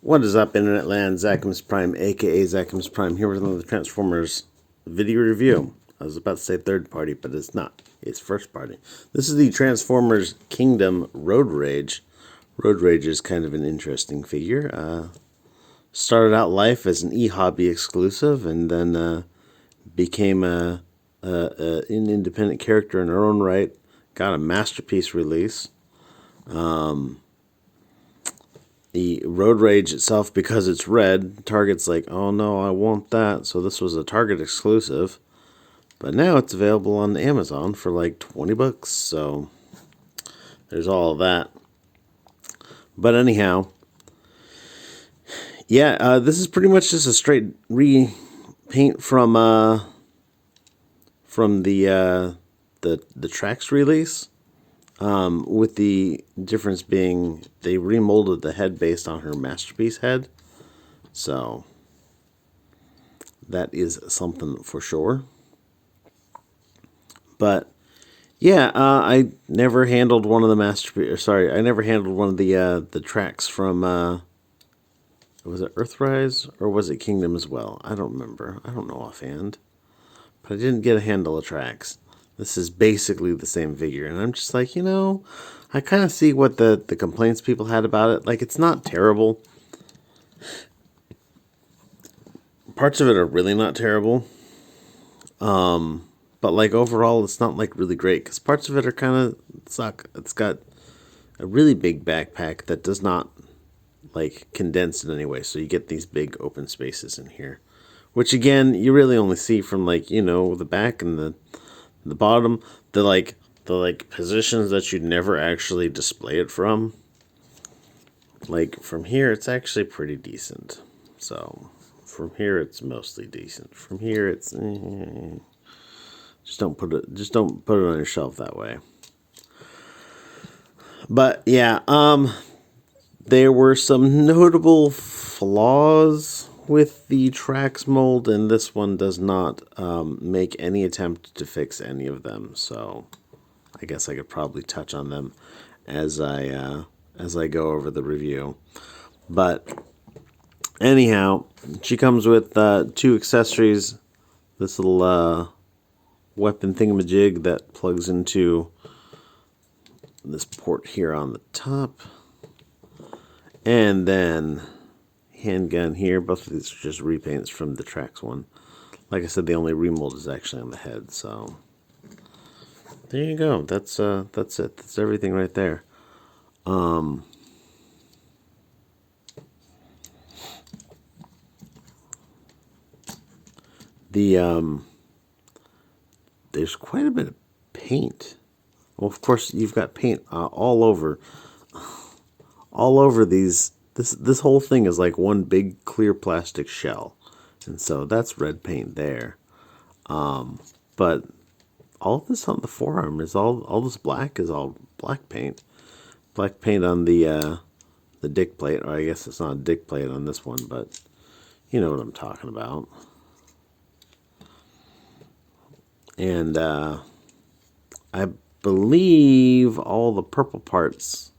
What is up, Internet Land? Zacchaeus Prime, aka Zacchaeus Prime, here with another Transformers video review. I was about to say third party, but it's not. It's first party. This is the Transformers Kingdom Road Rage. Road Rage is kind of an interesting figure. Started out life as an e-hobby exclusive, and then became an independent character in her own right. Got a masterpiece release. The Road Rage itself, because it's red, Target's like, oh no, I want that. So this was a Target exclusive. But now it's available on Amazon for like 20 bucks. So there's all of that. But anyhow, yeah, this is pretty much just a straight repaint from the Trax release. With the difference being they remolded the head based on her masterpiece head. So that is something for sure. But yeah, I never handled one of the masterpiece. Sorry, I never handled one of the tracks from was it Earthrise or was it Kingdom as well? I don't remember. I don't know offhand. But I didn't get a handle of tracks. This is basically the same figure. And I'm just like, I kind of see what the complaints people had about it. Like, it's not terrible. Parts of it are really not terrible. But, like, overall, it's not, like, really great. Because parts of it are kind of suck. It's got a really big backpack that does not, like, condense in any way. So you get these big open spaces in here. Which, again, you really only see from, like, the back and the bottom, the positions that you'd never actually display it from. Like from here, it's actually pretty decent. So from here, it's mostly decent. From here, it's just don't put it on your shelf that way. But yeah, there were some notable flaws with the Trax mold, and this one does not make any attempt to fix any of them. So I guess I could probably touch on them as I go over the review. But anyhow, she comes with two accessories. This little weapon thingamajig that plugs into this port here on the top, and then handgun here. Both of these are just repaints from the Trax one. Like I said, the only remold is actually on the head. So there you go. That's it. That's everything right there. There's quite a bit of paint. Well, of course, you've got paint all over these. This whole thing is like one big clear plastic shell, and so that's red paint there. But all of this on the forearm is all this black is all black paint. Black paint on the dick plate, or I guess it's not a dick plate on this one, but you know what I'm talking about. And I believe all the purple parts,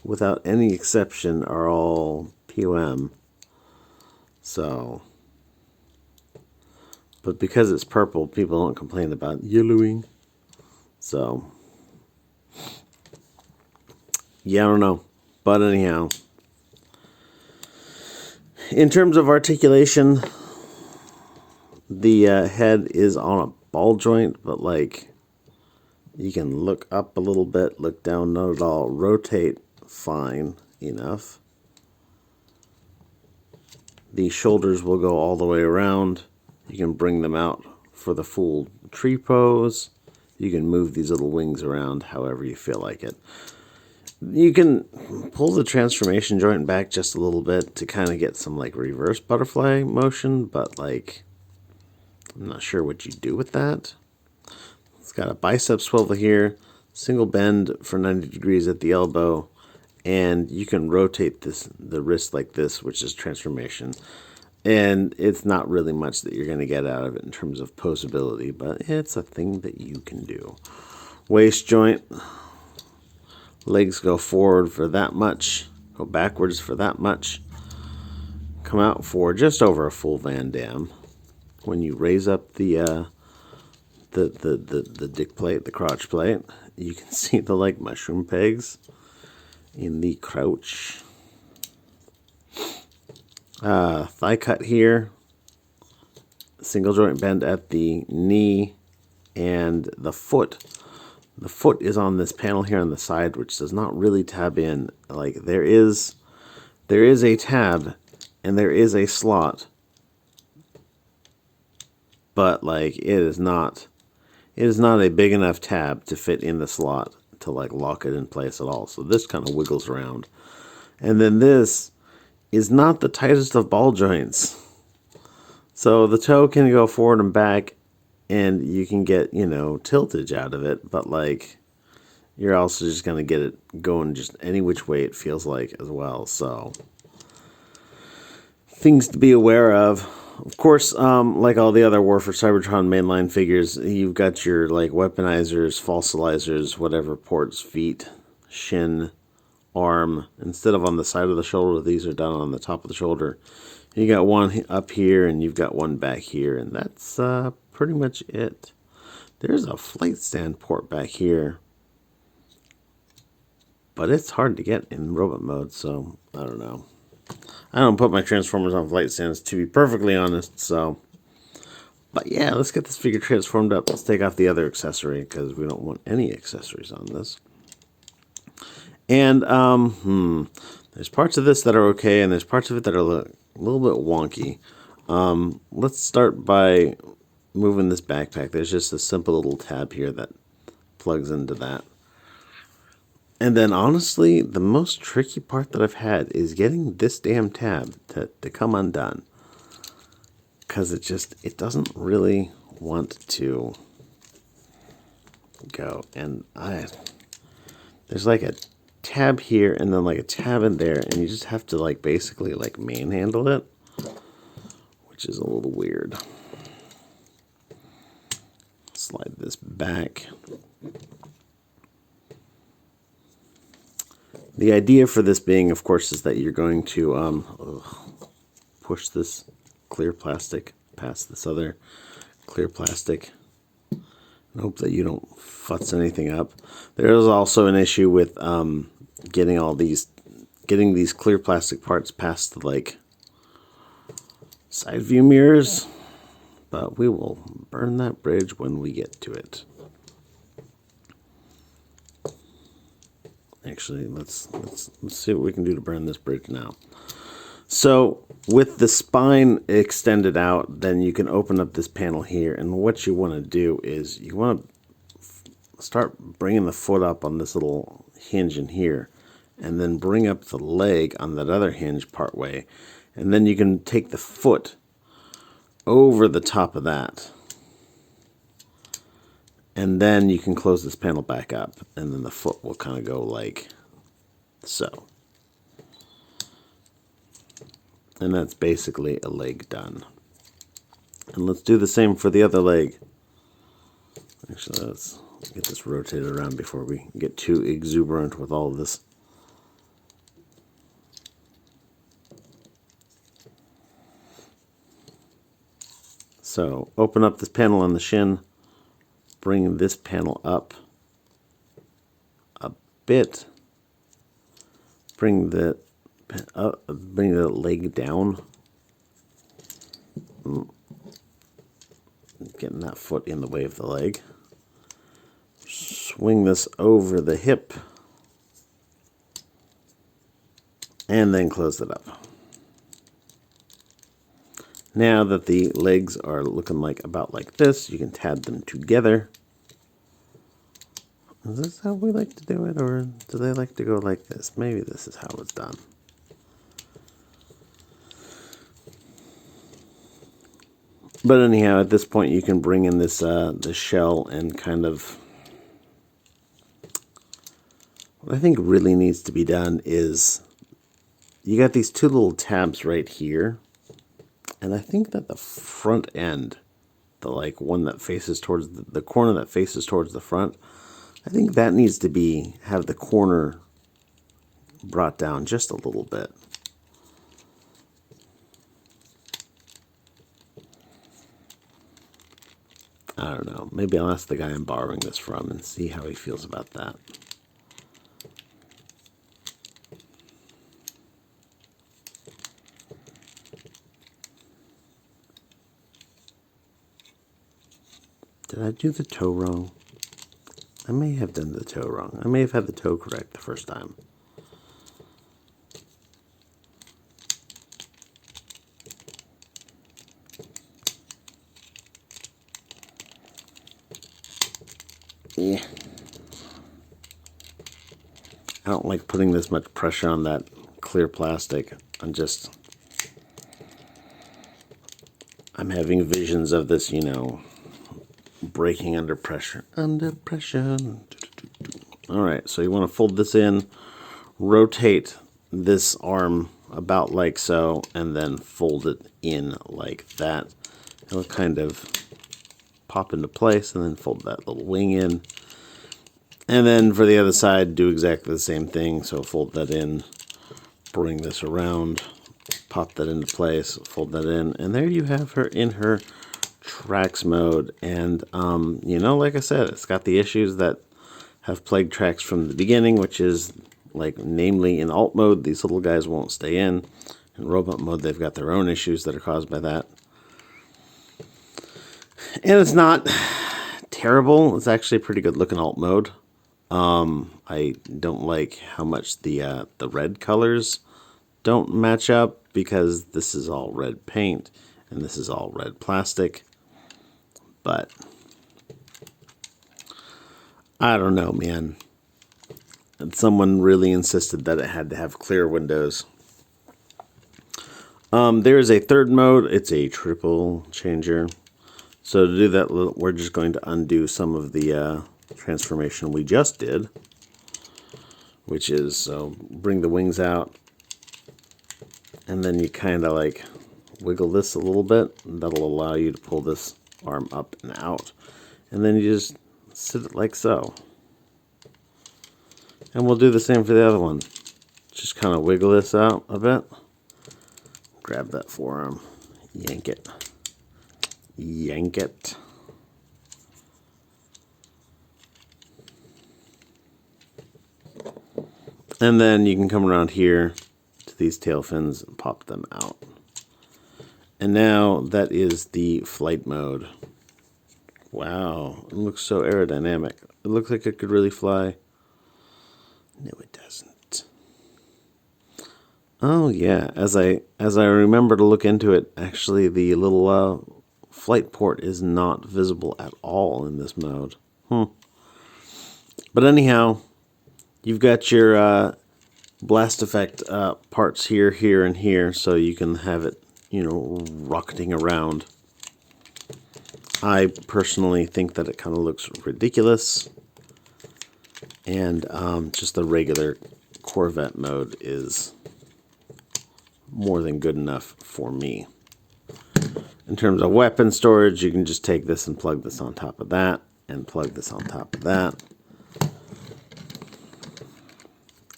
without any exception, are all POM. So, but because it's purple, people don't complain about yellowing. So, yeah, I don't know. But anyhow, in terms of articulation, the head is on a ball joint, but like you can look up a little bit, look down, not at all, rotate fine enough. The shoulders will go all the way around. You can bring them out for the full tree pose. You can move these little wings around however you feel like it. You can pull the transformation joint back just a little bit to kind of get some like reverse butterfly motion, but like I'm not sure what you do with that. It's got a bicep swivel here, single bend for 90 degrees at the elbow, and you can rotate the wrist like this, which is transformation. And it's not really much that you're going to get out of it in terms of posability, but it's a thing that you can do. Waist joint, legs go forward for that much, go backwards for that much. come out for just over a full Van Dam. When you raise up the dick plate, the crotch plate, you can see the like mushroom pegs in the crouch. Thigh cut here, single joint bend at the knee, and the foot. The foot is on this panel here on the side, which does not really tab in. Like there is a tab and there is a slot, but like it is not a big enough tab to fit in the slot to like lock it in place at all. So this kind of wiggles around. And then this is not the tightest of ball joints. So the toe can go forward and back and you can get, tiltage out of it, but like you're also just going to get it going just any which way it feels like as well. So things to be aware of. Of course, like all the other War for Cybertron mainline figures, you've got your like weaponizers, fossilizers, whatever, ports, feet, shin, arm. Instead of on the side of the shoulder, these are done on the top of the shoulder. You got one up here and you've got one back here, and that's pretty much it. There's a flight stand port back here, but it's hard to get in robot mode, so I don't know. I don't put my Transformers on flight stands, to be perfectly honest, so. But yeah, let's get this figure transformed up. Let's take off the other accessory, because we don't want any accessories on this. And, there's parts of this that are okay, and there's parts of it that are a little bit wonky. Let's start by moving this backpack. There's just a simple little tab here that plugs into that. And then, honestly, the most tricky part that I've had is getting this damn tab to come undone. Because it doesn't really want to go. And there's like a tab here and then like a tab in there. And you just have to like basically like manhandle it. Which is a little weird. Slide this back. The idea for this being, of course, is that you're going to push this clear plastic past this other clear plastic and hope that you don't futz anything up. There is also an issue with getting these clear plastic parts past the like side view mirrors, but we will burn that bridge when we get to it. Actually, let's see what we can do to burn this bridge now. So with the spine extended out, then you can open up this panel here, and what you want to do is you want to start bringing the foot up on this little hinge in here, and then bring up the leg on that other hinge part way, and then you can take the foot over the top of that. And then you can close this panel back up, and then the foot will kind of go like so. And that's basically a leg done. And let's do the same for the other leg. Actually, let's get this rotated around before we get too exuberant with all of this. So open up this panel on the shin. Bring this panel up a bit. Bring the leg down. Getting that foot in the way of the leg. Swing this over the hip. And then close it up. Now that the legs are looking like about like this, you can tab them together. Is this how we like to do it, or do they like to go like this? Maybe this is how it's done. But anyhow, at this point you can bring in this the shell and kind of... What I think really needs to be done is you got these two little tabs right here. And I think that the front end, the like one that faces towards the corner that faces towards the front, I think that needs to have the corner brought down just a little bit. I don't know. Maybe I'll ask the guy I'm borrowing this from and see how he feels about that. Did I do the toe wrong? I may have done the toe wrong. I may have had the toe correct the first time. Yeah. I don't like putting this much pressure on that clear plastic. I'm having visions of this, breaking under pressure. Under pressure. Alright, so you want to fold this in, rotate this arm about like so, and then fold it in like that. It'll kind of pop into place, and then fold that little wing in. And then for the other side, do exactly the same thing. So fold that in, bring this around, pop that into place, fold that in, and there you have her in her tracks mode. And like I said, it's got the issues that have plagued tracks from the beginning, which is namely in alt mode, these little guys won't stay in. In robot mode, they've got their own issues that are caused by that. And it's not terrible. It's actually a pretty good looking alt mode. I don't like how much the red colors don't match up, because this is all red paint and this is all red plastic. But I don't know, man. And someone really insisted that it had to have clear windows. There is a third mode. It's a triple changer. So to do that, we're just going to undo some of the transformation we just did, which is, so bring the wings out, and then you kind of wiggle this a little bit, and that'll allow you to pull this arm up and out, and then you just sit it like so. And we'll do the same for the other one. Just kind of wiggle this out a bit, grab that forearm, yank it, and then you can come around here to these tail fins and pop them out. And now that is the flight mode. Wow, it looks so aerodynamic. It looks like it could really fly. No, it doesn't. Oh yeah, as I remember to look into it, actually the little flight port is not visible at all in this mode. But anyhow, you've got your blast effect parts here, here, and here, so you can have it, rocketing around. I personally think that it kind of looks ridiculous, and just the regular Corvette mode is more than good enough for me. In terms of weapon storage, you can just take this and plug this on top of that, and plug this on top of that.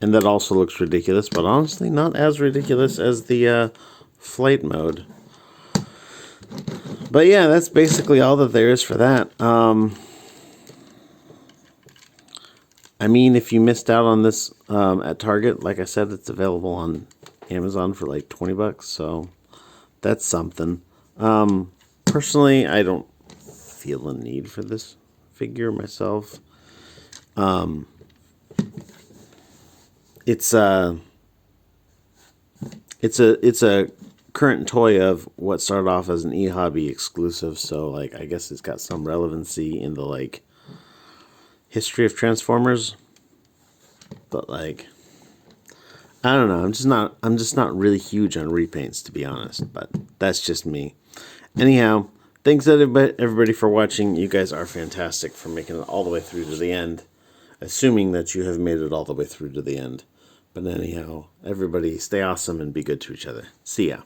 And that also looks ridiculous, but honestly not as ridiculous as the flight mode. But yeah, that's basically all that there is for that. I mean, if you missed out on this at Target, like I said, it's available on Amazon for like $20, so that's something. Personally, I don't feel a need for this figure myself. It's a current toy of what started off as an eHobby exclusive, so I guess it's got some relevancy in the history of Transformers. But I don't know, I'm just not really huge on repaints, to be honest, but that's just me. Anyhow, thanks everybody for watching. You guys are fantastic for making it all the way through to the end, assuming that you have made it all the way through to the end. But anyhow, everybody stay awesome and be good to each other. See ya.